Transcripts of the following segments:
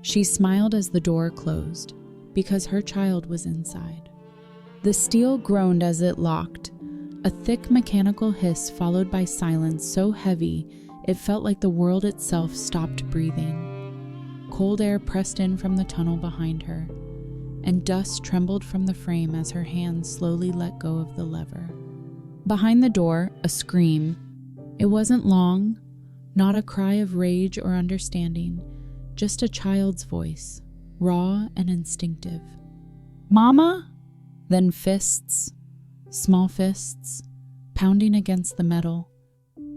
She smiled as the door closed, because her child was inside. The steel groaned as it locked, a thick mechanical hiss followed by silence so heavy it felt like the world itself stopped breathing. Cold air pressed in from the tunnel behind her, and dust trembled from the frame as her hands slowly let go of the lever. Behind the door, a scream. It wasn't long, not a cry of rage or understanding, just a child's voice, raw and instinctive. "Mama?" Then fists, small fists, pounding against the metal.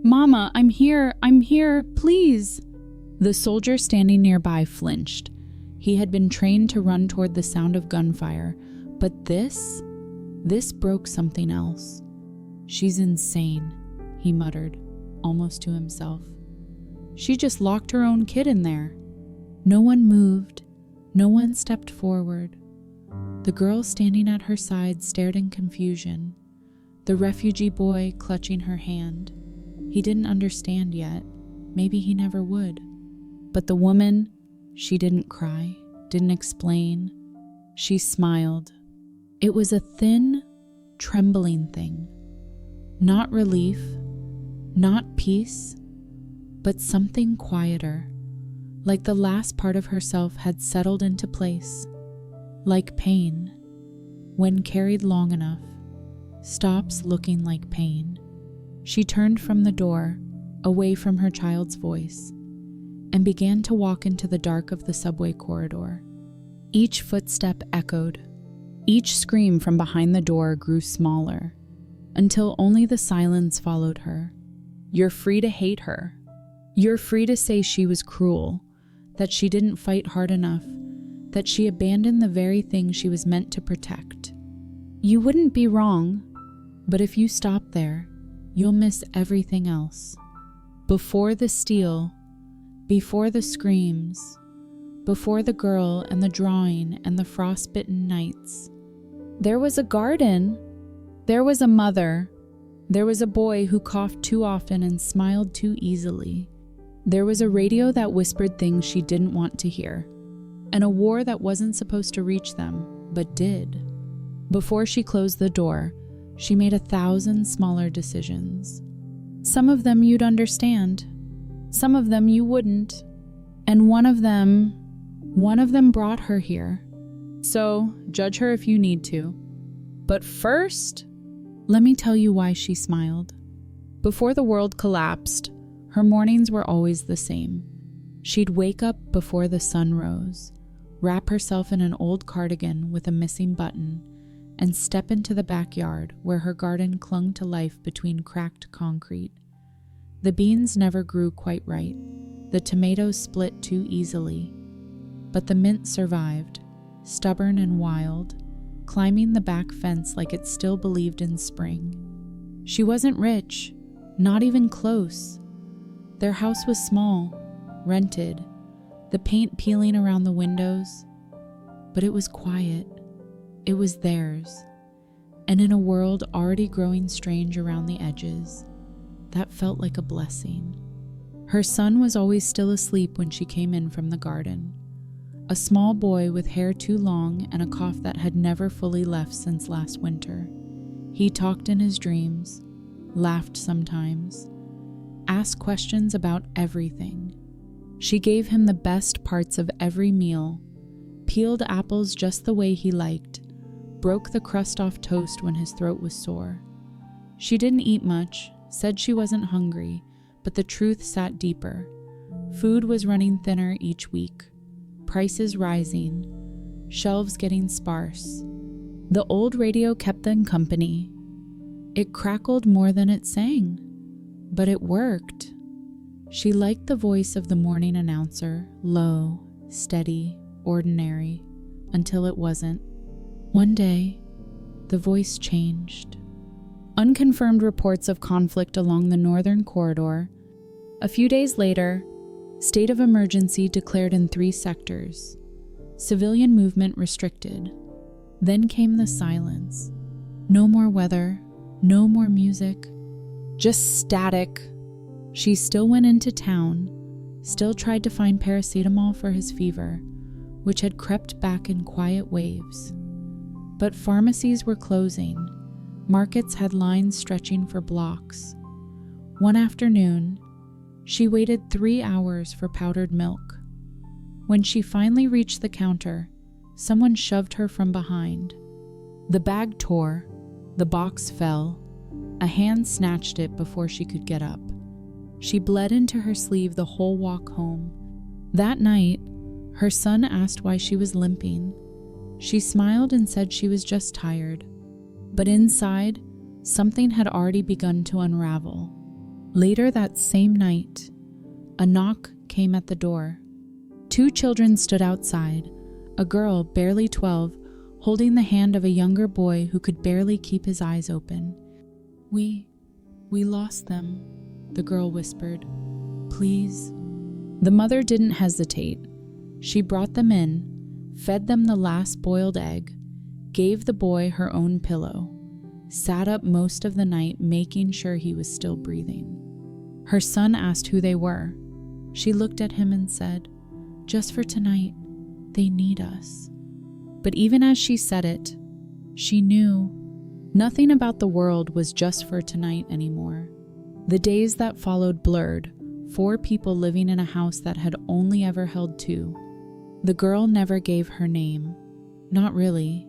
"Mama, I'm here, please!" The soldier standing nearby flinched. He had been trained to run toward the sound of gunfire, but this broke something else. "She's insane," he muttered, almost to himself. "She just locked her own kid in there." No one moved, no one stepped forward. The girl standing at her side stared in confusion, the refugee boy clutching her hand. He didn't understand yet, maybe he never would. But the woman, she didn't cry, didn't explain. She smiled. It was a thin, trembling thing. Not relief, not peace, but something quieter, like the last part of herself had settled into place, like pain, when carried long enough, stops looking like pain. She turned from the door, away from her child's voice, and began to walk into the dark of the subway corridor. Each footstep echoed. Each scream from behind the door grew smaller, until only the silence followed her. You're free to hate her. You're free to say she was cruel, that she didn't fight hard enough, that she abandoned the very thing she was meant to protect. You wouldn't be wrong, but if you stop there, you'll miss everything else. Before the steel, before the screams, before the girl and the drawing and the frostbitten nights, there was a garden. There was a mother. There was a boy who coughed too often and smiled too easily. There was a radio that whispered things she didn't want to hear, and a war that wasn't supposed to reach them, but did. Before she closed the door, she made 1,000 smaller decisions. Some of them you'd understand, some of them you wouldn't, and one of them brought her here. So, judge her if you need to. But first, let me tell you why she smiled. Before the world collapsed, her mornings were always the same. She'd wake up before the sun rose, wrap herself in an old cardigan with a missing button, and step into the backyard where her garden clung to life between cracked concrete. The beans never grew quite right, the tomatoes split too easily, but the mint survived, stubborn and wild, climbing the back fence like it still believed in spring. She wasn't rich, not even close. Their house was small, rented, the paint peeling around the windows, but it was quiet. It was theirs, and in a world already growing strange around the edges, that felt like a blessing. Her son was always still asleep when she came in from the garden, a small boy with hair too long and a cough that had never fully left since last winter. He talked in his dreams, laughed sometimes, asked questions about everything. She gave him the best parts of every meal, peeled apples just the way he liked, broke the crust off toast when his throat was sore. She didn't eat much, said she wasn't hungry, but the truth sat deeper. Food was running thinner each week, prices rising, shelves getting sparse. The old radio kept them company. It crackled more than it sang, but it worked. She liked the voice of the morning announcer, low, steady, ordinary, until it wasn't. One day, the voice changed. Unconfirmed reports of conflict along the northern corridor. A few days later, state of emergency declared in 3 sectors. Civilian movement restricted. Then came the silence. No more weather, no more music, just static. She still went into town, still tried to find paracetamol for his fever, which had crept back in quiet waves. But pharmacies were closing. Markets had lines stretching for blocks. One afternoon, she waited 3 hours for powdered milk. When she finally reached the counter, someone shoved her from behind. The bag tore, the box fell, a hand snatched it before she could get up. She bled into her sleeve the whole walk home. That night, her son asked why she was limping. She smiled and said she was just tired. But inside, something had already begun to unravel. Later that same night, a knock came at the door. 2 children stood outside, a girl, barely 12, holding the hand of a younger boy who could barely keep his eyes open. We lost them," the girl whispered. "Please." The mother didn't hesitate. She brought them in, fed them the last boiled egg, gave the boy her own pillow, sat up most of the night making sure he was still breathing. Her son asked who they were. She looked at him and said, "Just for tonight, they need us." But even as she said it, she knew nothing about the world was just for tonight anymore. The days that followed blurred, 4 people living in a house that had only ever held 2. The girl never gave her name. Not really.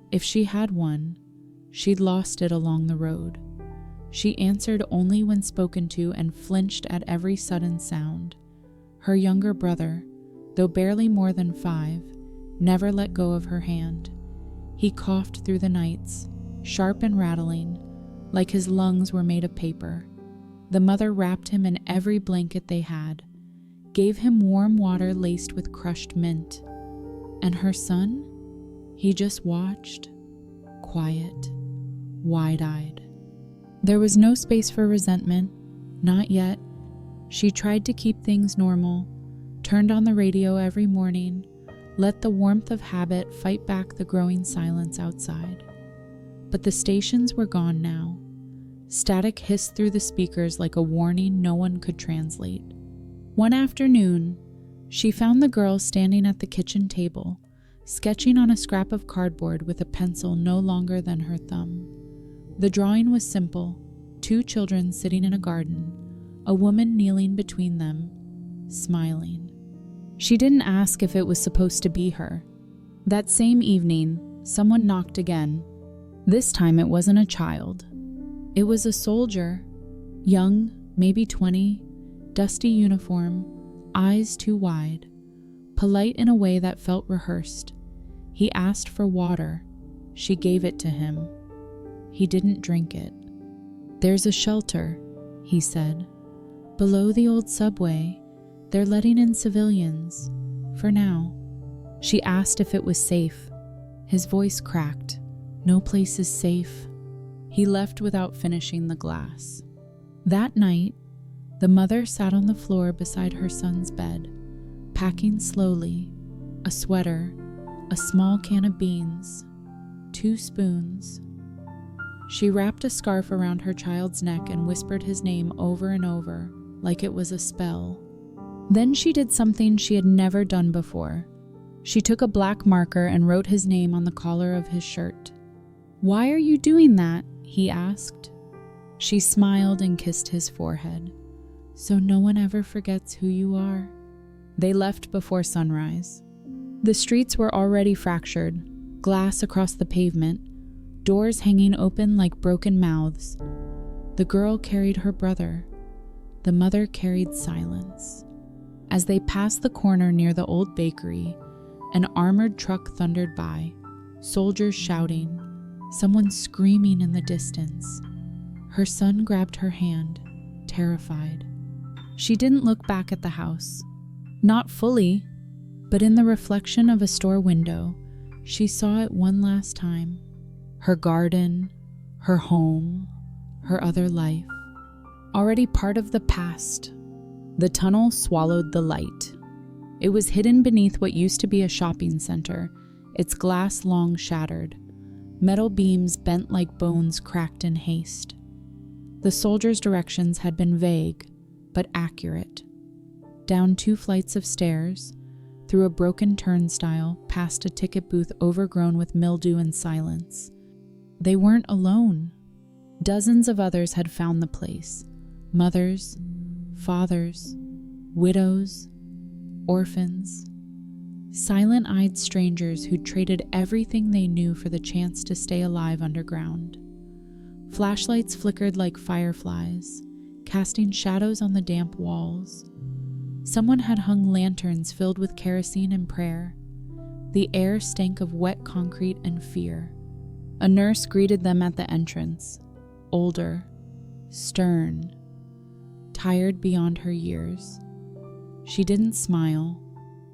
If she had one, she'd lost it along the road. She answered only when spoken to and flinched at every sudden sound. Her younger brother, though barely more than 5, never let go of her hand. He coughed through the nights, sharp and rattling, like his lungs were made of paper. The mother wrapped him in every blanket they had, gave him warm water laced with crushed mint. And her son? He just watched, quiet, wide-eyed. There was no space for resentment, not yet. She tried to keep things normal, turned on the radio every morning, let the warmth of habit fight back the growing silence outside. But the stations were gone now. Static hissed through the speakers like a warning no one could translate. One afternoon, she found the girl standing at the kitchen table, sketching on a scrap of cardboard with a pencil no longer than her thumb. The drawing was simple: 2 children sitting in a garden, a woman kneeling between them, smiling. She didn't ask if it was supposed to be her. That same evening, someone knocked again. This time it wasn't a child. It was a soldier, young, maybe 20, dusty uniform, eyes too wide, polite in a way that felt rehearsed. He asked for water. She gave it to him. He didn't drink it. "There's a shelter," he said. "Below the old subway. They're letting in civilians. For now." She asked if it was safe. His voice cracked. "No place is safe." He left without finishing the glass. That night, the mother sat on the floor beside her son's bed, packing slowly, a sweater, a small can of beans, 2 spoons. She wrapped a scarf around her child's neck and whispered his name over and over, like it was a spell. Then she did something she had never done before. She took a black marker and wrote his name on the collar of his shirt. "Why are you doing that?" he asked. She smiled and kissed his forehead. "So no one ever forgets who you are." They left before sunrise. The streets were already fractured, glass across the pavement, doors hanging open like broken mouths. The girl carried her brother. The mother carried silence. As they passed the corner near the old bakery, an armored truck thundered by, soldiers shouting, someone screaming in the distance. Her son grabbed her hand, terrified. She didn't look back at the house. Not fully, but in the reflection of a store window, she saw it one last time. Her garden, her home, her other life, already part of the past. The tunnel swallowed the light. It was hidden beneath what used to be a shopping center, its glass long shattered. Metal beams bent like bones cracked in haste. The soldiers' directions had been vague, but accurate. Down 2 flights of stairs, through a broken turnstile, past a ticket booth overgrown with mildew and silence. They weren't alone. Dozens of others had found the place. Mothers, fathers, widows, orphans. Silent-eyed strangers who'd traded everything they knew for the chance to stay alive underground. Flashlights flickered like fireflies, casting shadows on the damp walls. Someone had hung lanterns filled with kerosene and prayer. The air stank of wet concrete and fear. A nurse greeted them at the entrance, older, stern, tired beyond her years. She didn't smile.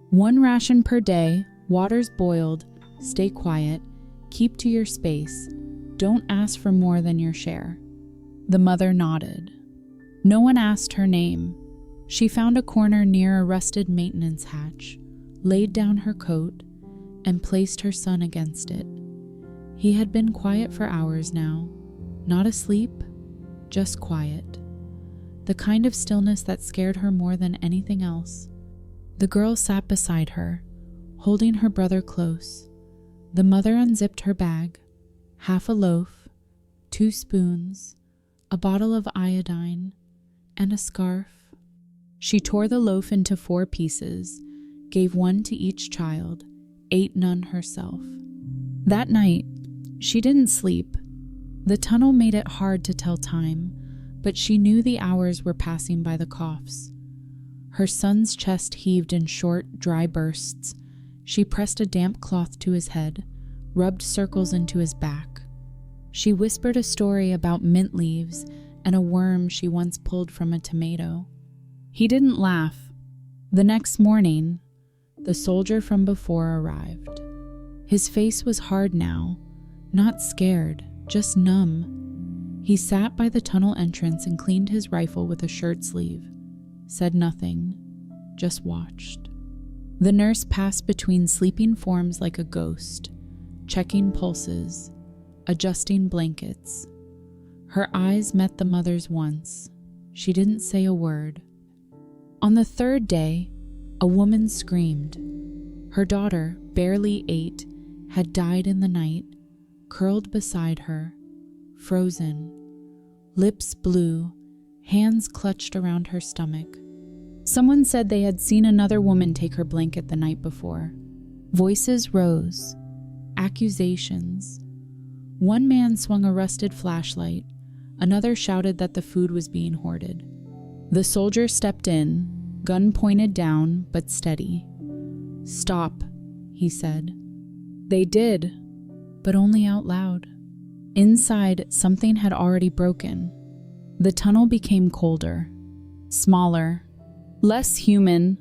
1 ration per day, water's boiled, stay quiet, keep to your space, don't ask for more than your share. The mother nodded. No one asked her name. She found a corner near a rusted maintenance hatch, laid down her coat, and placed her son against it. He had been quiet for hours now, not asleep, just quiet. The kind of stillness that scared her more than anything else. The girl sat beside her, holding her brother close. The mother unzipped her bag, half a loaf, 2 spoons, a bottle of iodine, and a scarf. She tore the loaf into 4 pieces, gave 1 to each child, ate none herself. That night, she didn't sleep. The tunnel made it hard to tell time, but she knew the hours were passing by the coughs. Her son's chest heaved in short, dry bursts. She pressed a damp cloth to his head, rubbed circles into his back. She whispered a story about mint leaves and a worm she once pulled from a tomato. He didn't laugh. The next morning, the soldier from before arrived. His face was hard now, not scared, just numb. He sat by the tunnel entrance and cleaned his rifle with a shirt sleeve. Said nothing, just watched. The nurse passed between sleeping forms like a ghost, checking pulses, adjusting blankets. Her eyes met the mother's once. She didn't say a word. On the 3rd day, a woman screamed. Her daughter, barely 8, had died in the night, curled beside her, frozen, lips blue, hands clutched around her stomach. Someone said they had seen another woman take her blanket the night before. Voices rose, accusations. One man swung a rusted flashlight. Another shouted that the food was being hoarded. The soldier stepped in, gun pointed down but steady. "Stop," he said. They did, but only out loud. Inside, something had already broken. The tunnel became colder, smaller, less human.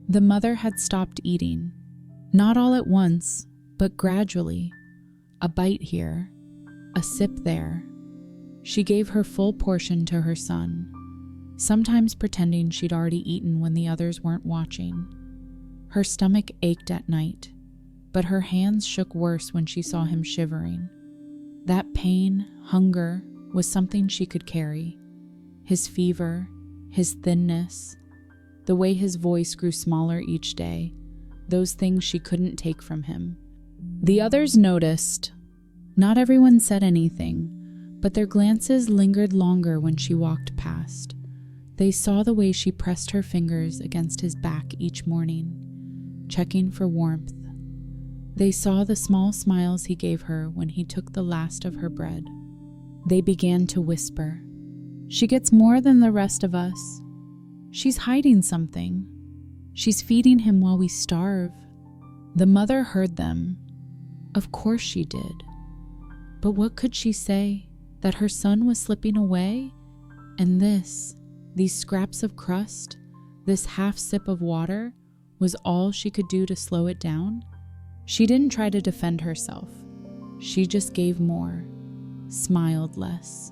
The mother had stopped eating. Not all at once, but gradually. A bite here, a sip there. She gave her full portion to her son, sometimes pretending she'd already eaten when the others weren't watching. Her stomach ached at night, but her hands shook worse when she saw him shivering. That pain, hunger, was something she could carry. His fever, his thinness, the way his voice grew smaller each day, those things she couldn't take from him. The others noticed. Not everyone said anything, but their glances lingered longer when she walked past. They saw the way she pressed her fingers against his back each morning, checking for warmth. They saw the small smiles he gave her when he took the last of her bread. They began to whisper, "She gets more than the rest of us. She's hiding something. She's feeding him while we starve." The mother heard them. Of course she did. But what could she say? That her son was slipping away? And these scraps of crust, this half sip of water, was all she could do to slow it down? She didn't try to defend herself. She just gave more, smiled less.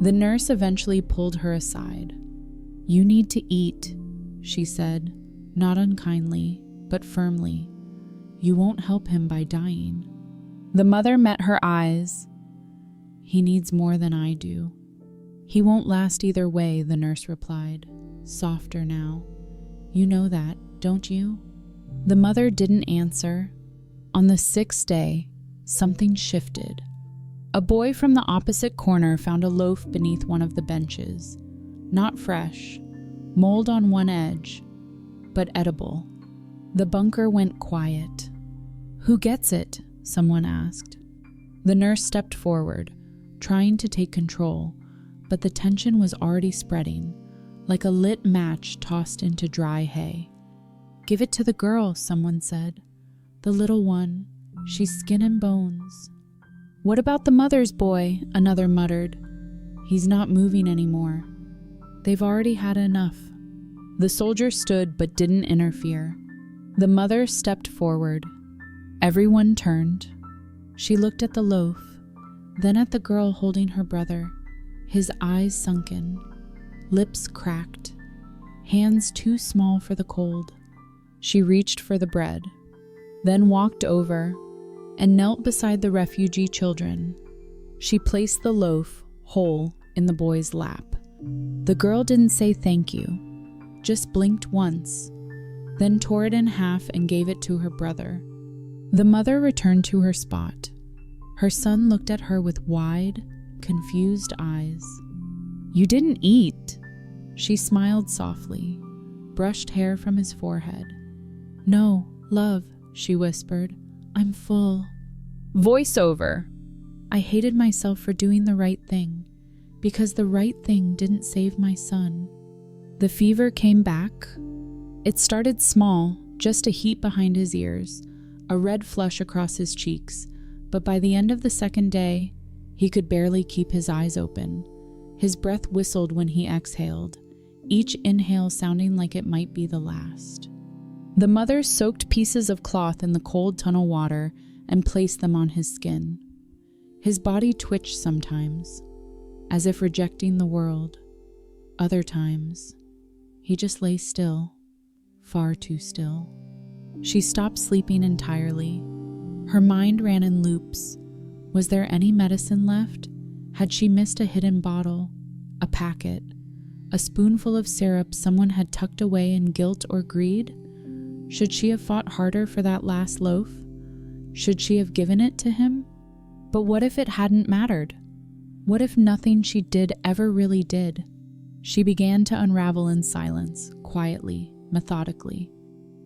The nurse eventually pulled her aside. "You need to eat," she said, not unkindly, but firmly. "You won't help him by dying." The mother met her eyes. "He needs more than I do." "He won't last either way," the nurse replied, softer now. "You know that, don't you?" The mother didn't answer. On the 6th day, something shifted. A boy from the opposite corner found a loaf beneath one of the benches. Not fresh, mold on one edge, but edible. The bunker went quiet. "Who gets it?" someone asked. The nurse stepped forward, trying to take control, but the tension was already spreading, like a lit match tossed into dry hay. "Give it to the girl," someone said. "The little one. She's skin and bones." "What about the mother's boy?" another muttered. "He's not moving anymore. They've already had enough." The soldier stood but didn't interfere. The mother stepped forward. Everyone turned. She looked at the loaf, then at the girl holding her brother, his eyes sunken, lips cracked, hands too small for the cold. She reached for the bread, then walked over and knelt beside the refugee children. She placed the loaf, whole, in the boy's lap. The girl didn't say thank you, just blinked once, then tore it in half and gave it to her brother. The mother returned to her spot. Her son looked at her with wide, confused eyes. "You didn't eat." She smiled softly, brushed hair from his forehead. "No, love," she whispered. "I'm full." Voiceover. I hated myself for doing the right thing, because the right thing didn't save my son. The fever came back. It started small, just a heat behind his ears, a red flush across his cheeks, but by the end of the 2nd day, he could barely keep his eyes open. His breath whistled when he exhaled, each inhale sounding like it might be the last. The mother soaked pieces of cloth in the cold tunnel water and placed them on his skin. His body twitched sometimes, as if rejecting the world. Other times, he just lay still, far too still. She stopped sleeping entirely. Her mind ran in loops. Was there any medicine left? Had she missed a hidden bottle, a packet, a spoonful of syrup someone had tucked away in guilt or greed? Should she have fought harder for that last loaf? Should she have given it to him? But what if it hadn't mattered? What if nothing she did ever really did? She began to unravel in silence, quietly, methodically.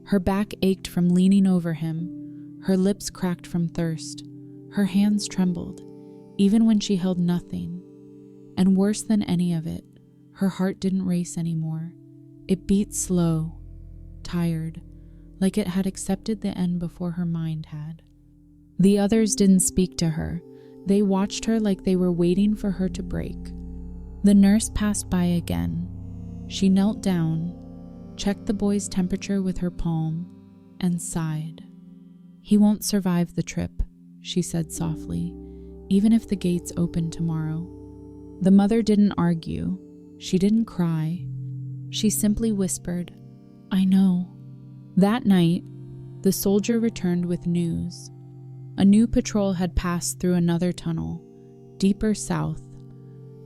Her back ached from leaning over him. Her lips cracked from thirst. Her hands trembled, even when she held nothing. And worse than any of it, her heart didn't race anymore. It beat slow, tired, like it had accepted the end before her mind had. The others didn't speak to her. They watched her like they were waiting for her to break. The nurse passed by again. She knelt down, checked the boy's temperature with her palm, and sighed. "He won't survive the trip," she said softly, "even if the gates open tomorrow." The mother didn't argue. She didn't cry. She simply whispered, "I know." That night, the soldier returned with news. A new patrol had passed through another tunnel, deeper south.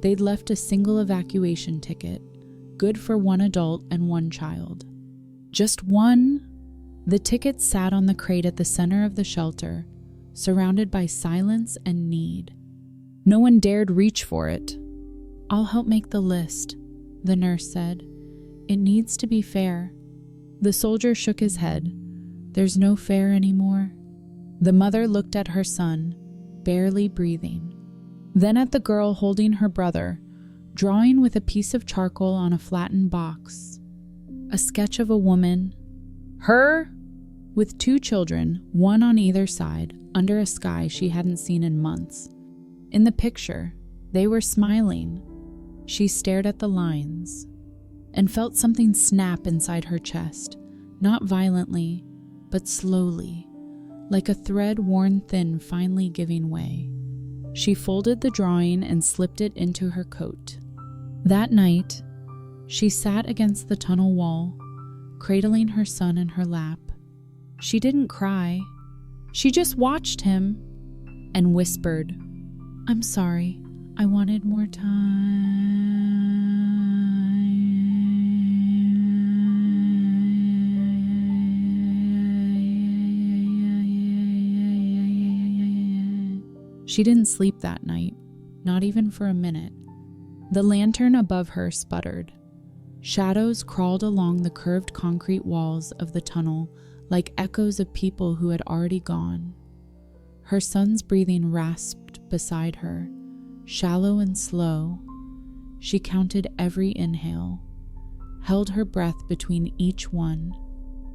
They'd left a single evacuation ticket, good for one adult and one child. Just one? The ticket sat on the crate at the center of the shelter, surrounded by silence and need. No one dared reach for it. "I'll help make the list," the nurse said. "It needs to be fair." The soldier shook his head. "There's no fair anymore." The mother looked at her son, barely breathing, then at the girl holding her brother, drawing with a piece of charcoal on a flattened box. A sketch of a woman, her, with 2 children, one on either side, under a sky she hadn't seen in months. In the picture, they were smiling. She stared at the lines and felt something snap inside her chest, not violently, but slowly, like a thread worn thin finally giving way. She folded the drawing and slipped it into her coat. That night, she sat against the tunnel wall, cradling her son in her lap. She didn't cry. She just watched him and whispered, "I'm sorry, I wanted more time." She didn't sleep that night, not even for a minute. The lantern above her sputtered. Shadows crawled along the curved concrete walls of the tunnel like echoes of people who had already gone. Her son's breathing rasped beside her, shallow and slow. She counted every inhale, held her breath between each one.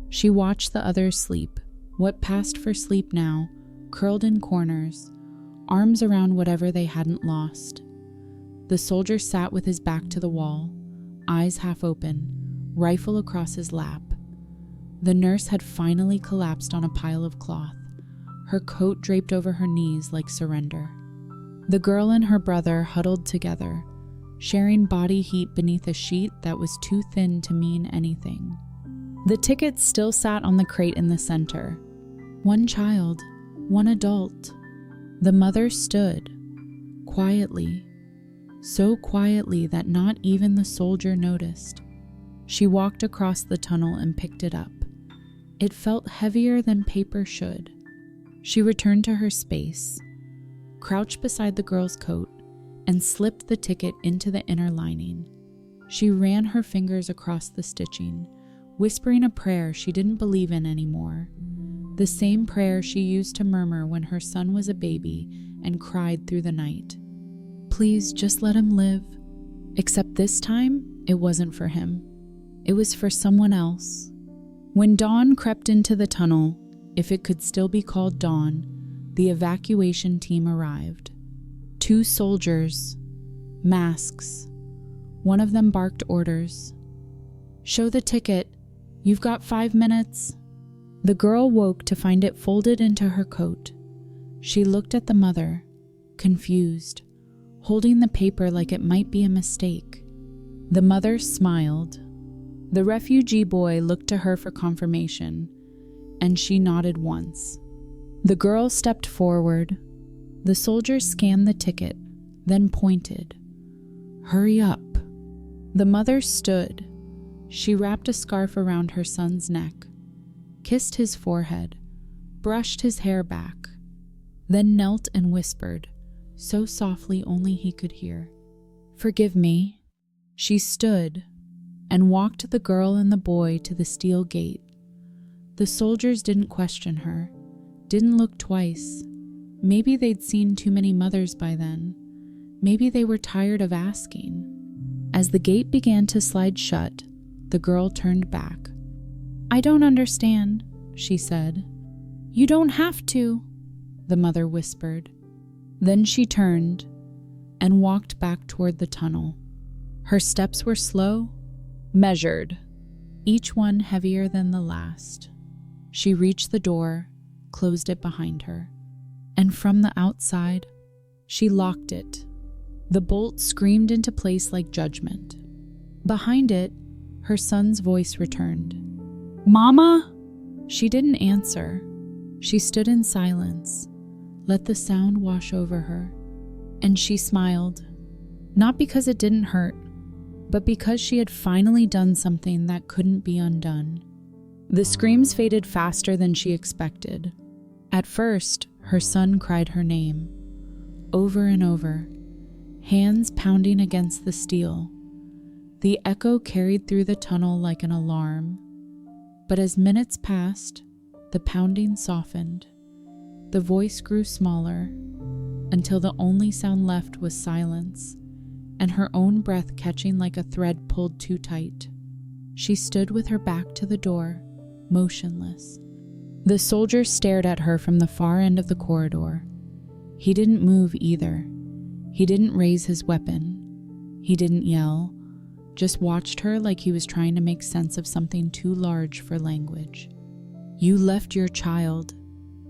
She watched the others sleep, what passed for sleep now, curled in corners, arms around whatever they hadn't lost. The soldier sat with his back to the wall, eyes half open, rifle across his lap. The nurse had finally collapsed on a pile of cloth, her coat draped over her knees like surrender. The girl and her brother huddled together, sharing body heat beneath a sheet that was too thin to mean anything. The tickets still sat on the crate in the center. One child, one adult. The mother stood, quietly, so quietly that not even the soldier noticed. She walked across the tunnel and picked it up. It felt heavier than paper should. She returned to her space, crouched beside the girl's coat, and slipped the ticket into the inner lining. She ran her fingers across the stitching, whispering a prayer she didn't believe in anymore. The same prayer she used to murmur when her son was a baby and cried through the night. Please just let him live. Except this time, it wasn't for him. It was for someone else. When dawn crept into the tunnel, if it could still be called dawn, the evacuation team arrived. 2 soldiers, masks. One of them barked orders. Show the ticket. You've got 5 minutes. The girl woke to find it folded into her coat. She looked at the mother, confused, holding the paper like it might be a mistake. The mother smiled. The refugee boy looked to her for confirmation, and she nodded once. The girl stepped forward. The soldier scanned the ticket, then pointed. Hurry up. The mother stood. She wrapped a scarf around her son's neck, kissed his forehead, brushed his hair back, then knelt and whispered, so softly only he could hear. Forgive me. She stood and walked the girl and the boy to the steel gate. The soldiers didn't question her, didn't look twice. Maybe they'd seen too many mothers by then. Maybe they were tired of asking. As the gate began to slide shut, the girl turned back. I don't understand, she said. You don't have to, the mother whispered. Then she turned and walked back toward the tunnel. Her steps were slow, measured, each one heavier than the last. She reached the door, closed it behind her, and from the outside, she locked it. The bolt screamed into place like judgment. Behind it, her son's voice returned. Mama? She didn't answer. She stood in silence, let the sound wash over her, and she smiled, not because it didn't hurt, but because she had finally done something that couldn't be undone. The screams faded faster than she expected. At first, her son cried her name, over and over, hands pounding against the steel. The echo carried through the tunnel like an alarm. But as minutes passed, the pounding softened. The voice grew smaller, until the only sound left was silence, and her own breath catching like a thread pulled too tight. She stood with her back to the door, motionless. The soldier stared at her from the far end of the corridor. He didn't move either. He didn't raise his weapon. He didn't yell, just watched her like he was trying to make sense of something too large for language. You left your child,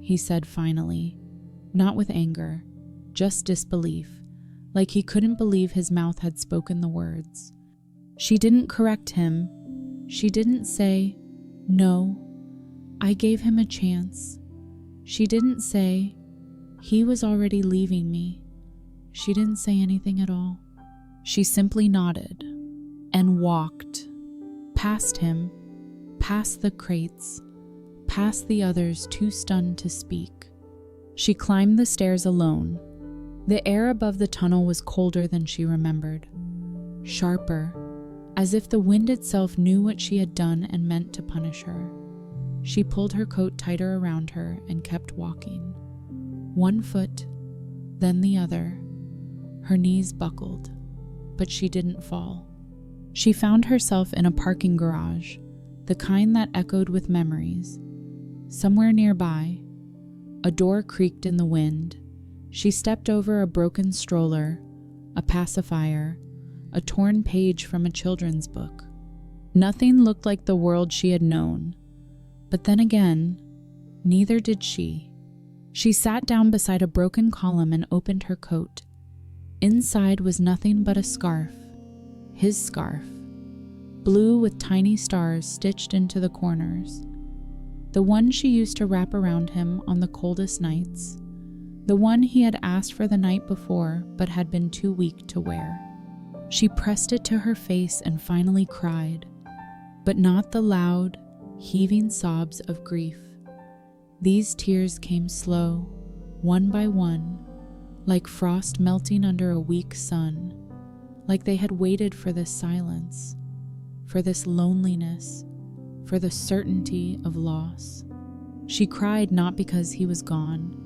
he said finally, not with anger, just disbelief, like he couldn't believe his mouth had spoken the words. She didn't correct him. She didn't say, no, I gave him a chance. She didn't say, he was already leaving me. She didn't say anything at all. She simply nodded and walked past him, past the crates, past the others too stunned to speak. She climbed the stairs alone, The air above the tunnel was colder than she remembered, sharper, as if the wind itself knew what she had done and meant to punish her. She pulled her coat tighter around her and kept walking. One foot, then the other. Her knees buckled, but she didn't fall. She found herself in a parking garage, the kind that echoed with memories. Somewhere nearby, a door creaked in the wind. She stepped over a broken stroller, a pacifier, a torn page from a children's book. Nothing looked like the world she had known. But then again, neither did she. She sat down beside a broken column and opened her coat. Inside was nothing but a scarf, his scarf, blue with tiny stars stitched into the corners. The one she used to wrap around him on the coldest nights. The one he had asked for the night before but had been too weak to wear. She pressed it to her face and finally cried, but not the loud, heaving sobs of grief. These tears came slow, one by one, like frost melting under a weak sun, like they had waited for this silence, for this loneliness, for the certainty of loss. She cried not because he was gone,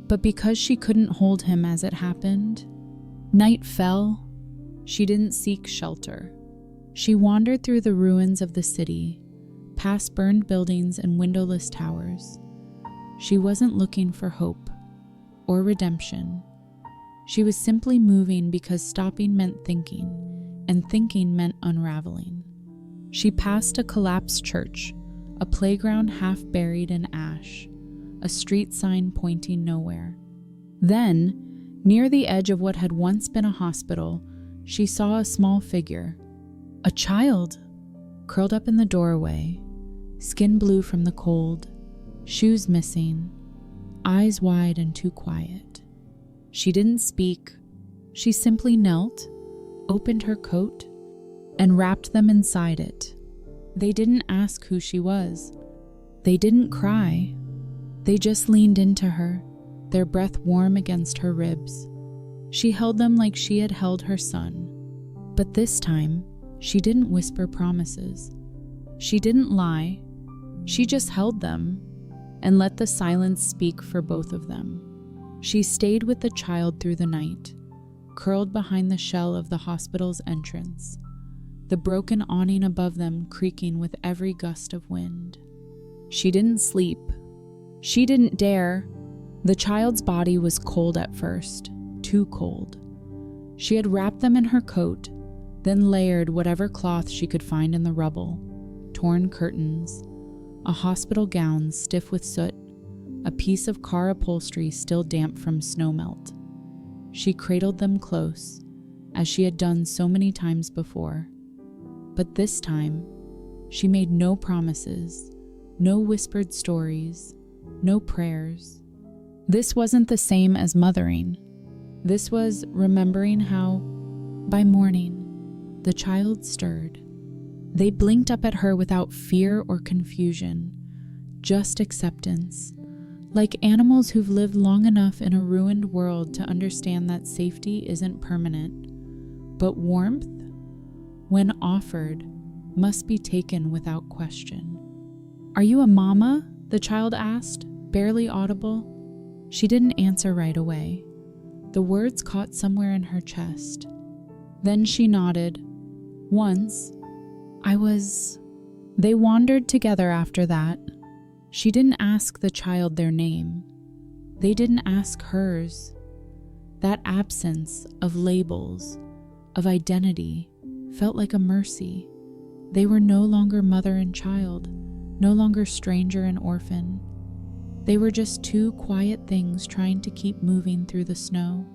but because she couldn't hold him as it happened. Night fell. She didn't seek shelter. She wandered through the ruins of the city, past burned buildings and windowless towers. She wasn't looking for hope or redemption. She was simply moving because stopping meant thinking, and thinking meant unraveling. She passed a collapsed church, a playground half buried in ash, a street sign pointing nowhere. Then, near the edge of what had once been a hospital, she saw a small figure. A child, curled up in the doorway, skin blue from the cold, shoes missing, eyes wide and too quiet. She didn't speak. She simply knelt, opened her coat, and wrapped them inside it. They didn't ask who she was. They didn't cry. They just leaned into her, their breath warm against her ribs. She held them like she had held her son. But this time, she didn't whisper promises. She didn't lie. She just held them and let the silence speak for both of them. She stayed with the child through the night, curled behind the shell of the hospital's entrance, the broken awning above them creaking with every gust of wind. She didn't sleep. She didn't dare. The child's body was cold at first, too cold. She had wrapped them in her coat, then layered whatever cloth she could find in the rubble, torn curtains, a hospital gown stiff with soot, a piece of car upholstery still damp from snowmelt. She cradled them close, as she had done so many times before. But this time, she made no promises, no whispered stories, no prayers. This wasn't the same as mothering. This was remembering how, by morning, the child stirred. They blinked up at her without fear or confusion, just acceptance, like animals who've lived long enough in a ruined world to understand that safety isn't permanent, but warmth, when offered, must be taken without question. "Are you a mama?" the child asked, barely audible. She didn't answer right away. The words caught somewhere in her chest. Then she nodded. "Once, I was..." They wandered together after that. She didn't ask the child their name. They didn't ask hers. That absence of labels, of identity, felt like a mercy. They were no longer mother and child, no longer stranger and orphan. They were just two quiet things trying to keep moving through the snow.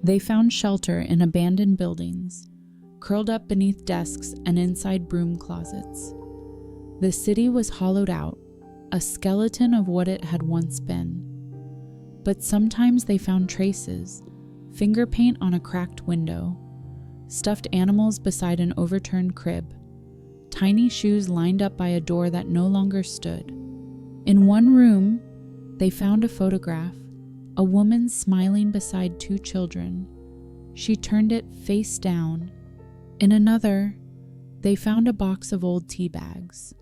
They found shelter in abandoned buildings, curled up beneath desks and inside broom closets. The city was hollowed out, a skeleton of what it had once been. But sometimes they found traces, finger paint on a cracked window, stuffed animals beside an overturned crib, tiny shoes lined up by a door that no longer stood. In one room, they found a photograph, a woman smiling beside two children. She turned it face down. In another, they found a box of old tea bags.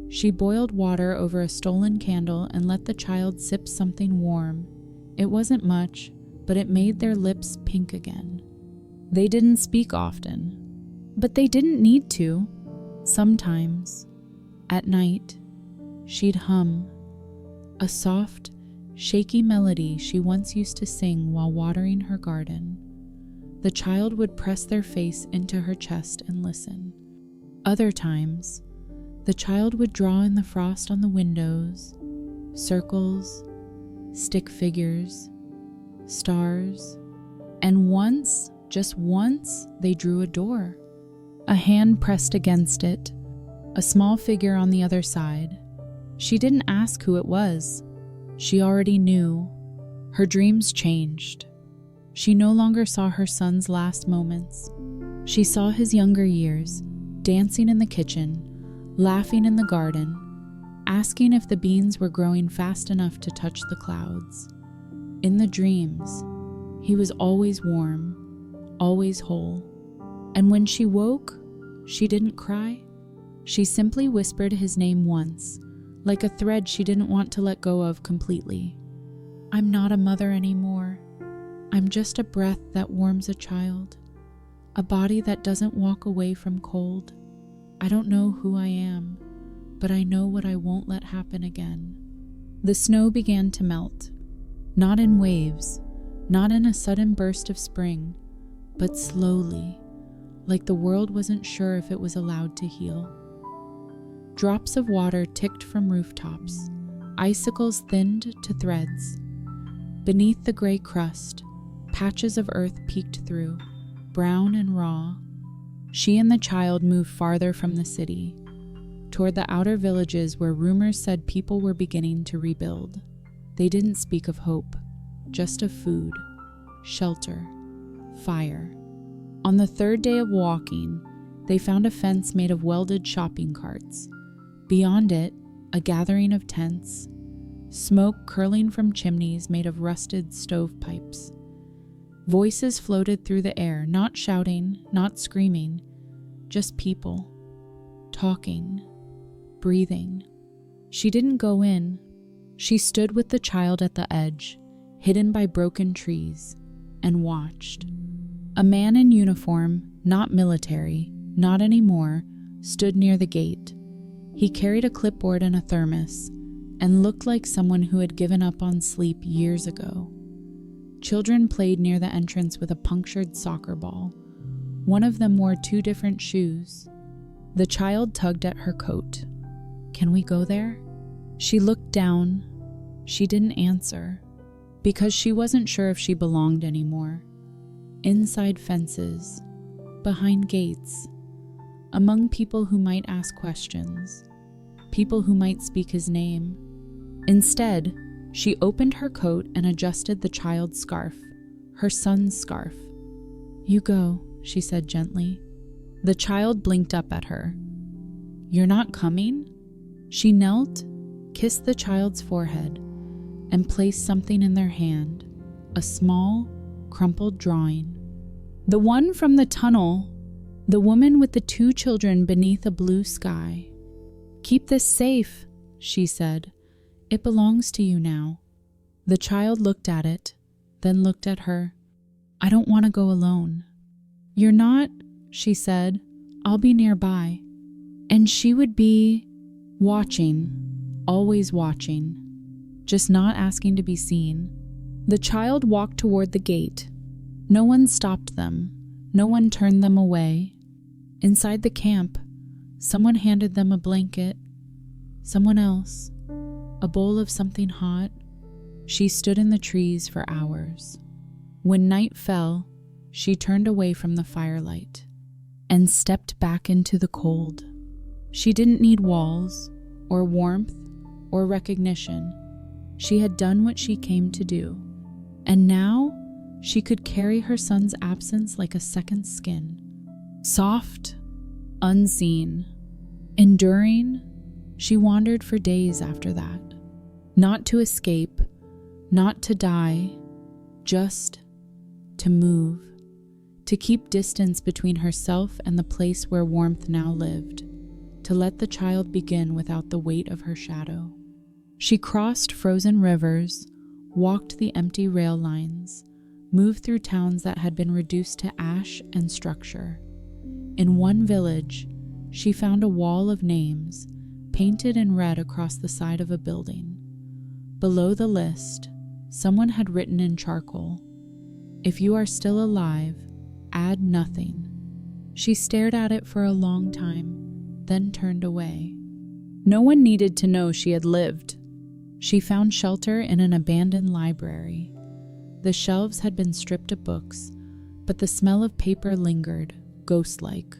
She boiled water over a stolen candle and let the child sip something warm. It wasn't much, but it made their lips pink again. They didn't speak often, but they didn't need to. Sometimes, at night, she'd hum a soft, shaky melody she once used to sing while watering her garden. The child would press their face into her chest and listen. Other times, the child would draw in the frost on the windows, circles, stick figures, stars, and once, just once, they drew a door. A hand pressed against it, a small figure on the other side. She didn't ask who it was. She already knew. Her dreams changed. She no longer saw her son's last moments. She saw his younger years, dancing in the kitchen, laughing in the garden, asking if the beans were growing fast enough to touch the clouds. In the dreams, he was always warm, always whole. And when she woke, she didn't cry. She simply whispered his name once, like a thread she didn't want to let go of completely. I'm not a mother anymore. I'm just a breath that warms a child, a body that doesn't walk away from cold. I don't know who I am, but I know what I won't let happen again. The snow began to melt, not in waves, not in a sudden burst of spring, but slowly, like the world wasn't sure if it was allowed to heal. Drops of water ticked from rooftops, icicles thinned to threads. Beneath the gray crust, patches of earth peeked through, brown and raw. She and the child moved farther from the city, toward the outer villages where rumors said people were beginning to rebuild. They didn't speak of hope, just of food, shelter, fire. On the third day of walking, they found a fence made of welded shopping carts. Beyond it, a gathering of tents, smoke curling from chimneys made of rusted stovepipes. Voices floated through the air, not shouting, not screaming, just people, talking, breathing. She didn't go in. She stood with the child at the edge, hidden by broken trees, and watched. A man in uniform, not military, not anymore, stood near the gate. He carried a clipboard and a thermos, and looked like someone who had given up on sleep years ago. Children played near the entrance with a punctured soccer ball. One of them wore 2 different shoes. The child tugged at her coat. Can we go there? She looked down. She didn't answer, because she wasn't sure if she belonged anymore. Inside fences, behind gates, among people who might ask questions, people who might speak his name. Instead, she opened her coat and adjusted the child's scarf, her son's scarf. You go, she said gently. The child blinked up at her. You're not coming? She knelt, kissed the child's forehead, and placed something in their hand, a small, crumpled drawing. The one from the tunnel, the woman with the 2 children beneath a blue sky. Keep this safe, she said. It belongs to you now. The child looked at it, then looked at her. I don't want to go alone. You're not, she said. I'll be nearby. And she would be watching, always watching, just not asking to be seen. The child walked toward the gate. No one stopped them. No one turned them away. Inside the camp, someone handed them a blanket. Someone else, a bowl of something hot. She stood in the trees for hours. When night fell, she turned away from the firelight and stepped back into the cold. She didn't need walls, or warmth, or recognition. She had done what she came to do, and now she could carry her son's absence like a second skin. Soft, unseen, enduring, she wandered for days after that. Not to escape, Not to die, just to move, to keep distance between herself and the place where warmth now lived, to let the child begin without the weight of her shadow. She crossed frozen rivers, walked the empty rail lines, moved through towns that had been reduced to ash and structure. In one village, she found a wall of names painted in red across the side of a building. Below the list, someone had written in charcoal, "If you are still alive, add nothing." She stared at it for a long time, then turned away. No one needed to know she had lived. She found shelter in an abandoned library. The shelves had been stripped of books, but the smell of paper lingered, ghost-like,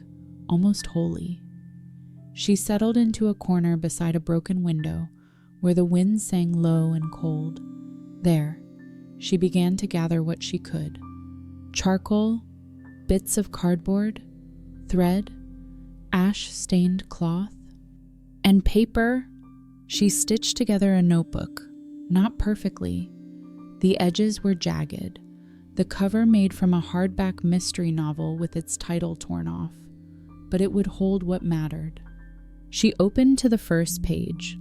almost holy. She settled into a corner beside a broken window where the wind sang low and cold. There, she began to gather what she could. Charcoal, bits of cardboard, thread, ash-stained cloth, and paper. She stitched together a notebook, not perfectly. The edges were jagged, the cover made from a hardback mystery novel with its title torn off, but it would hold what mattered. She opened to the first page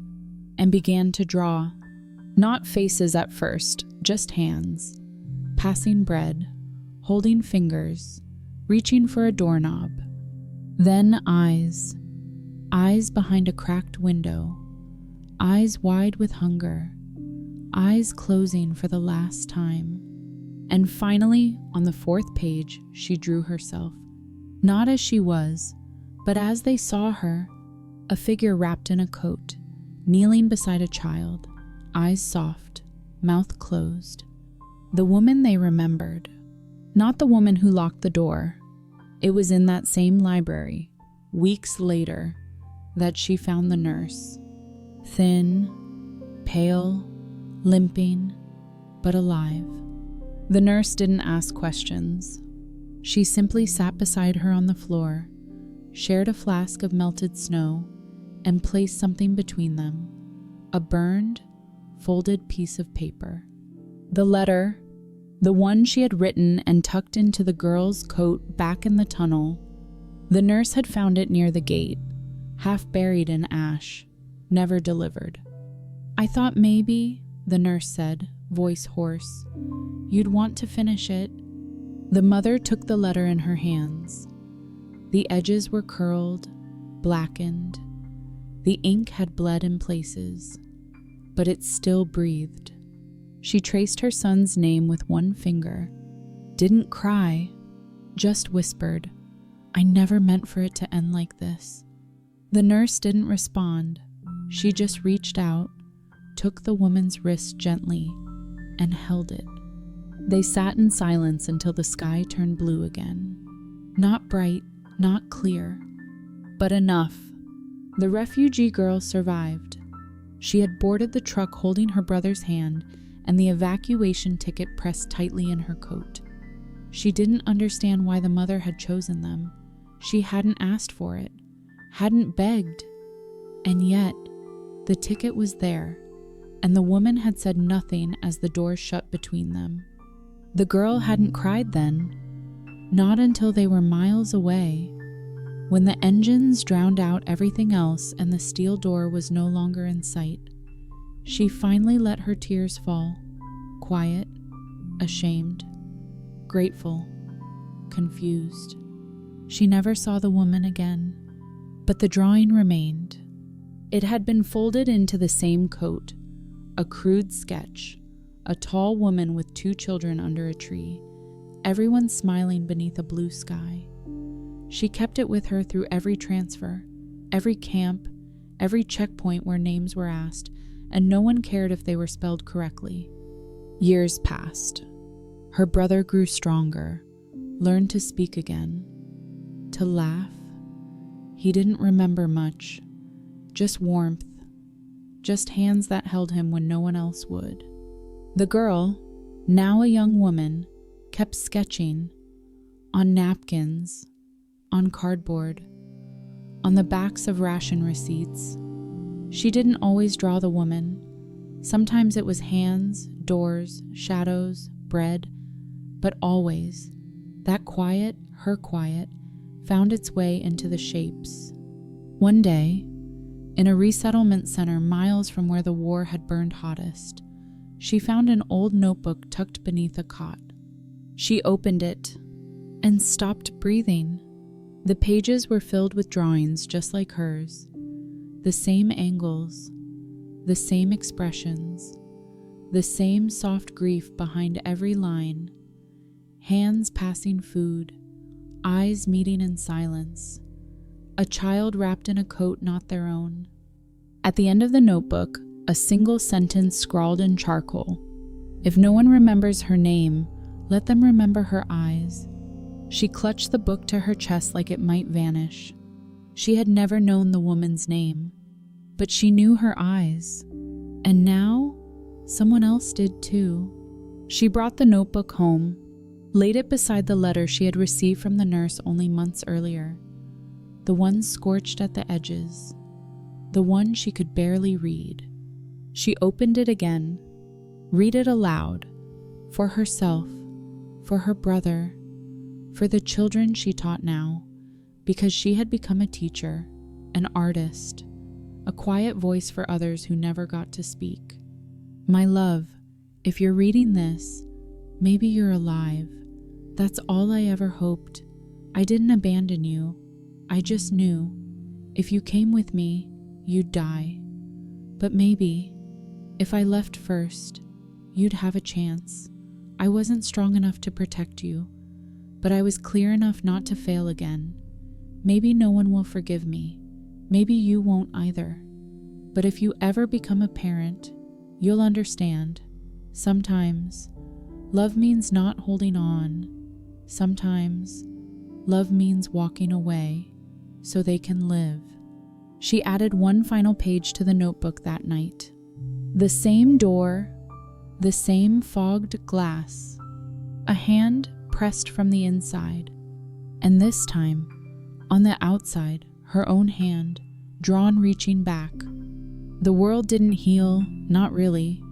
and began to draw. Not faces at first, just hands, passing bread, holding fingers, reaching for a doorknob. Then eyes, eyes behind a cracked window, eyes wide with hunger, eyes closing for the last time. And finally, on the fourth page, she drew herself, not as she was, but as they saw her, a figure wrapped in a coat, kneeling beside a child, eyes soft, mouth closed. The woman they remembered, not the woman who locked the door. It was in that same library, weeks later, that she found the nurse. Thin, pale, limping, but alive. The nurse didn't ask questions. She simply sat beside her on the floor, shared a flask of melted snow, and placed something between them, a burned, folded piece of paper. The letter, the one she had written and tucked into the girl's coat back in the tunnel. The nurse had found it near the gate, half buried in ash, never delivered. "I thought maybe," the nurse said, voice hoarse, "you'd want to finish it." The mother took the letter in her hands. The edges were curled, blackened. The ink had bled in places, but it still breathed. She traced her son's name with one finger, didn't cry, just whispered, "I never meant for it to end like this." The nurse didn't respond. She just reached out, took the woman's wrist gently, and held it. They sat in silence until the sky turned blue again. Not bright, not clear, but enough. The refugee girl survived. She had boarded the truck holding her brother's hand and the evacuation ticket pressed tightly in her coat. She didn't understand why the mother had chosen them. She hadn't asked for it, hadn't begged. And yet, the ticket was there, and the woman had said nothing as the door shut between them. The girl hadn't cried then, not until they were miles away, when the engines drowned out everything else and the steel door was no longer in sight. She finally let her tears fall, quiet, ashamed, grateful, confused. She never saw the woman again, but the drawing remained. It had been folded into the same coat, a crude sketch, a tall woman with 2 children under a tree, everyone smiling beneath a blue sky. She kept it with her through every transfer, every camp, every checkpoint where names were asked, and no one cared if they were spelled correctly. Years passed. Her brother grew stronger, learned to speak again, to laugh. He didn't remember much, just warmth, just hands that held him when no one else would. The girl, now a young woman, kept sketching on napkins, on cardboard, on the backs of ration receipts. She didn't always draw the woman. Sometimes it was hands, doors, shadows, bread, but always, that quiet, her quiet, found its way into the shapes. One day, in a resettlement center miles from where the war had burned hottest, she found an old notebook tucked beneath a cot. She opened it and stopped breathing. The pages were filled with drawings just like hers, the same angles, the same expressions, the same soft grief behind every line, hands passing food, eyes meeting in silence, a child wrapped in a coat not their own. At the end of the notebook, a single sentence scrawled in charcoal. If no one remembers her name, let them remember her eyes. She clutched the book to her chest like it might vanish. She had never known the woman's name, but she knew her eyes. And now, someone else did too. She brought the notebook home, laid it beside the letter she had received from the nurse only months earlier, the one scorched at the edges, the one she could barely read. She opened it again, read it aloud, for herself, for her brother, for the children she taught now, because she had become a teacher, an artist, a quiet voice for others who never got to speak. My love, if you're reading this, maybe you're alive. That's all I ever hoped. I didn't abandon you. I just knew, if you came with me, you'd die. But maybe, if I left first, you'd have a chance. I wasn't strong enough to protect you, but I was clear enough not to fail again. Maybe no one will forgive me. Maybe you won't either. But if you ever become a parent, you'll understand. Sometimes, love means not holding on. Sometimes, love means walking away so they can live. She added one final page to the notebook that night. The same door, the same fogged glass, a hand pressed from the inside, and this time, on the outside, her own hand, drawn reaching back. The world didn't heal, not really.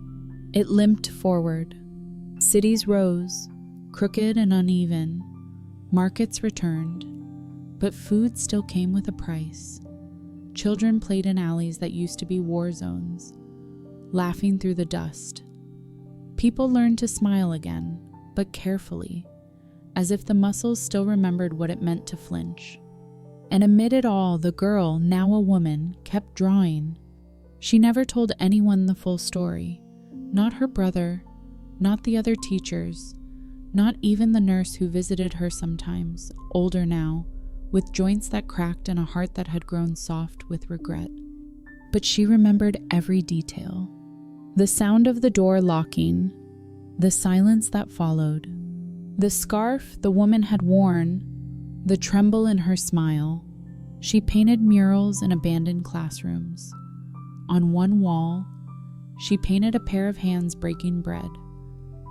It limped forward. Cities rose, crooked and uneven. Markets returned, but food still came with a price. Children played in alleys that used to be war zones, laughing through the dust. People learned to smile again, but carefully, as if the muscles still remembered what it meant to flinch. And amid it all, the girl, now a woman, kept drawing. She never told anyone the full story, not her brother, not the other teachers, not even the nurse who visited her sometimes, older now, with joints that cracked and a heart that had grown soft with regret. But she remembered every detail. The sound of the door locking, the silence that followed, the scarf the woman had worn, the tremble in her smile. She painted murals in abandoned classrooms. On one wall, she painted a pair of hands breaking bread.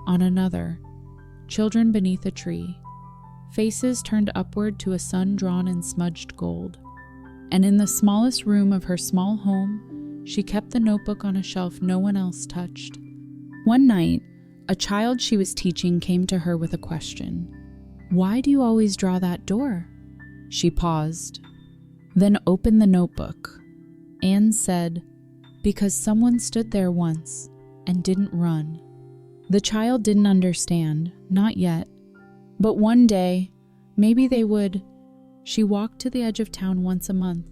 On another, children beneath a tree, faces turned upward to a sun drawn in smudged gold. And in the smallest room of her small home, she kept the notebook on a shelf no one else touched. One night, a child she was teaching came to her with a question. "Why do you always draw that door?" She paused, then opened the notebook. Anne said, "Because someone stood there once and didn't run." The child didn't understand, not yet. But one day, maybe they would. She walked to the edge of town once a month,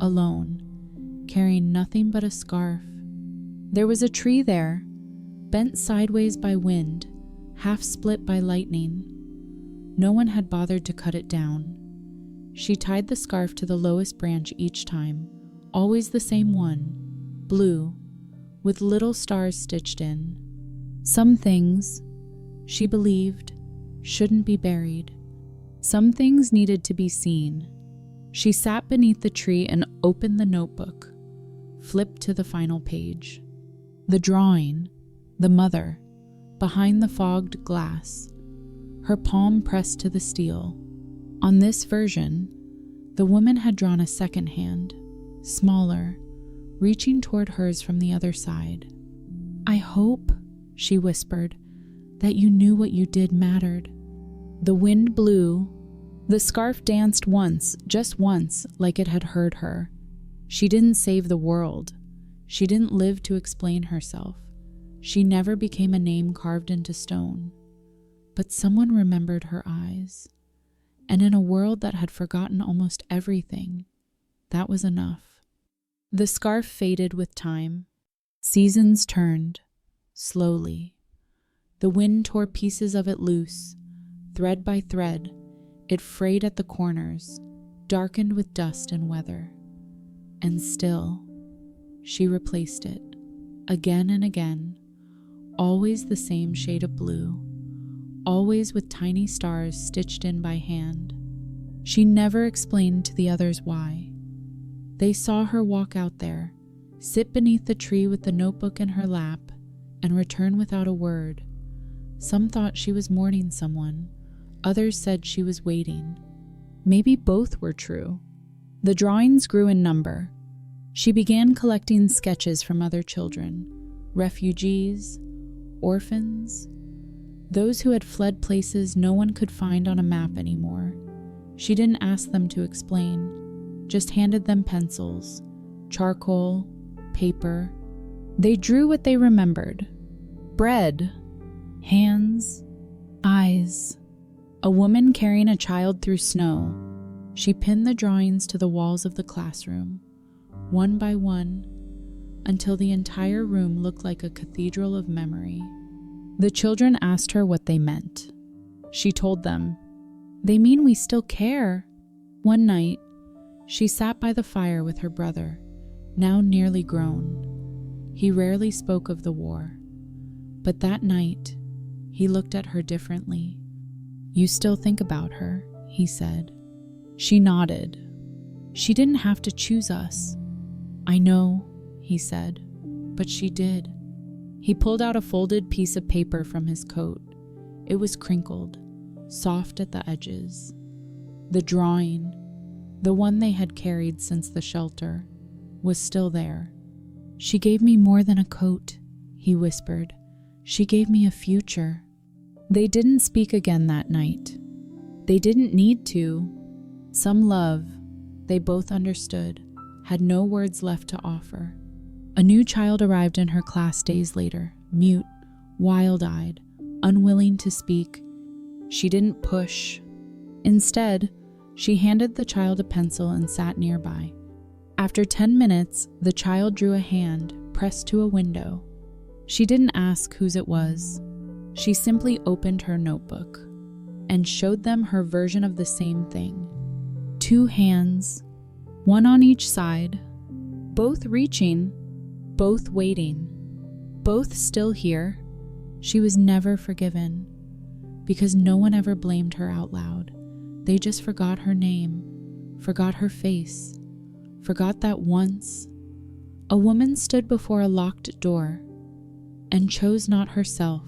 alone, carrying nothing but a scarf. There was a tree there, bent sideways by wind, half split by lightning. No one had bothered to cut it down. She tied the scarf to the lowest branch each time, always the same one, blue, with little stars stitched in. Some things, she believed, shouldn't be buried. Some things needed to be seen. She sat beneath the tree and opened the notebook, flipped to the final page. The drawing, the mother, behind the fogged glass, her palm pressed to the steel. On this version, the woman had drawn a second hand, smaller, reaching toward hers from the other side. "I hope," she whispered, "that you knew what you did mattered." The wind blew. The scarf danced once, just once, like it had heard her. She didn't save the world. She didn't live to explain herself. She never became a name carved into stone. But someone remembered her eyes. And in a world that had forgotten almost everything, that was enough. The scarf faded with time. Seasons turned, slowly. The wind tore pieces of it loose. Thread by thread, it frayed at the corners, darkened with dust and weather. And still, she replaced it, again and again, always the same shade of blue, always with tiny stars stitched in by hand. She never explained to the others why. They saw her walk out there, sit beneath the tree with the notebook in her lap, and return without a word. Some thought she was mourning someone. Others said she was waiting. Maybe both were true. The drawings grew in number. She began collecting sketches from other children, refugees, orphans, those who had fled places no one could find on a map anymore. She didn't ask them to explain, just handed them pencils, charcoal, paper. They drew what they remembered: bread, hands, eyes, a woman carrying a child through snow. She pinned the drawings to the walls of the classroom, one by one, until the entire room looked like a cathedral of memory. The children asked her what they meant. She told them, "They mean we still care." One night, she sat by the fire with her brother, now nearly grown. He rarely spoke of the war, but that night, he looked at her differently. "You still think about her," he said. She nodded. "She didn't have to choose us." "I know," he said, "but she did." He pulled out a folded piece of paper from his coat. It was crinkled, soft at the edges. The drawing, the one they had carried since the shelter, was still there. "She gave me more than a coat," he whispered. "She gave me a future." They didn't speak again that night. They didn't need to. Some love, they both understood, had no words left to offer. A new child arrived in her class days later, mute, wild-eyed, unwilling to speak. She didn't push. Instead, she handed the child a pencil and sat nearby. After 10 minutes, the child drew a hand pressed to a window. She didn't ask whose it was. She simply opened her notebook and showed them her version of the same thing. 2 hands, one on each side, both reaching, both waiting, both still here. She was never forgiven, because no one ever blamed her out loud. They just forgot her name, forgot her face, forgot that once a woman stood before a locked door and chose not herself.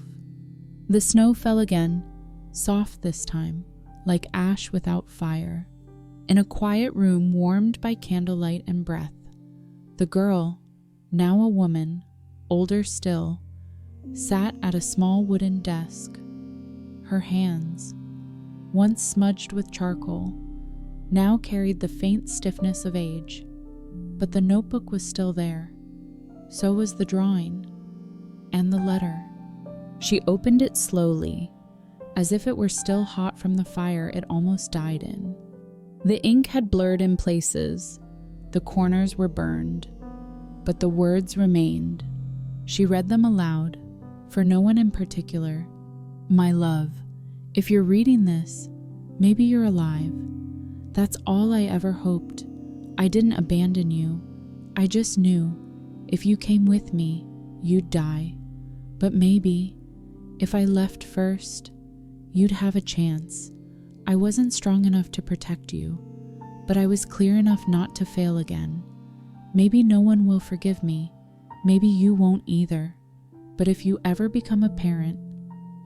The snow fell again, soft this time, like ash without fire. In a quiet room warmed by candlelight and breath, the girl, now a woman, older still, sat at a small wooden desk. Her hands, once smudged with charcoal, now carried the faint stiffness of age. But the notebook was still there. So was the drawing, and the letter. She opened it slowly, as if it were still hot from the fire it almost died in. The ink had blurred in places, the corners were burned, but the words remained. She read them aloud, for no one in particular. "My love, if you're reading this, maybe you're alive. That's all I ever hoped. I didn't abandon you. I just knew, if you came with me, you'd die. But maybe, if I left first, you'd have a chance. I wasn't strong enough to protect you, but I was clear enough not to fail again. Maybe no one will forgive me. Maybe you won't either. But if you ever become a parent,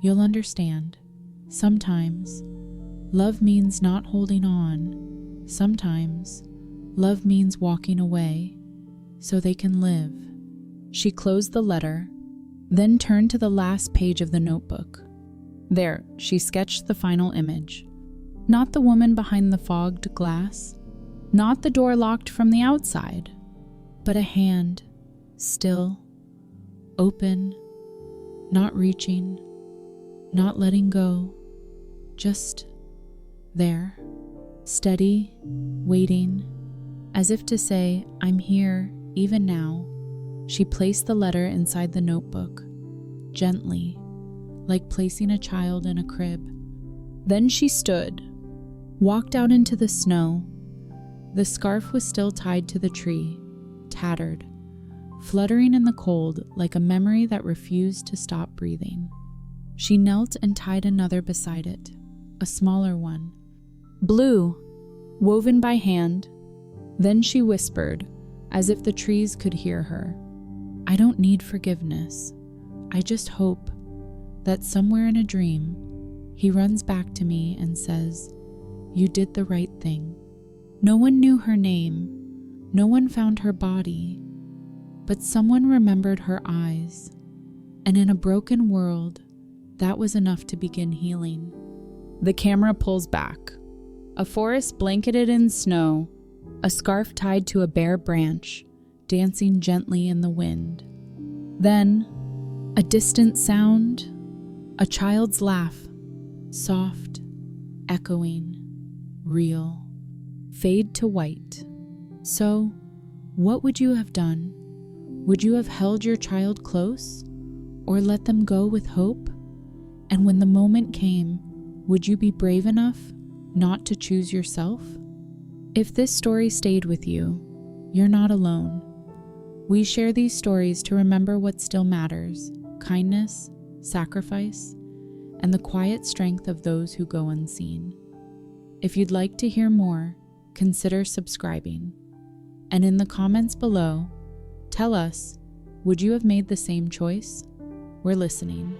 you'll understand. Sometimes, love means not holding on. Sometimes, love means walking away, so they can live." She closed the letter, then turned to the last page of the notebook. There, she sketched the final image. Not the woman behind the fogged glass, not the door locked from the outside, but a hand, still, open, not reaching, not letting go, just there, steady, waiting, as if to say, I'm here, even now. She placed the letter inside the notebook, gently, like placing a child in a crib. Then she stood, walked out into the snow. The scarf was still tied to the tree, tattered, fluttering in the cold like a memory that refused to stop breathing. She knelt and tied another beside it, a smaller one, blue, woven by hand. Then she whispered, as if the trees could hear her, I don't need forgiveness. I just hope that somewhere in a dream, he runs back to me and says, you did the right thing. No one knew her name. No one found her body. But someone remembered her eyes. And in a broken world, that was enough to begin healing. The camera pulls back. A forest blanketed in snow, a scarf tied to a bare branch, dancing gently in the wind. Then, a distant sound, a child's laugh, soft, echoing, real, fade to white. So, what would you have done? Would you have held your child close, or let them go with hope? And when the moment came, would you be brave enough not to choose yourself? If this story stayed with you, you're not alone. We share these stories to remember what still matters: kindness, sacrifice, and the quiet strength of those who go unseen. If you'd like to hear more, consider subscribing. And in the comments below, tell us, would you have made the same choice? We're listening.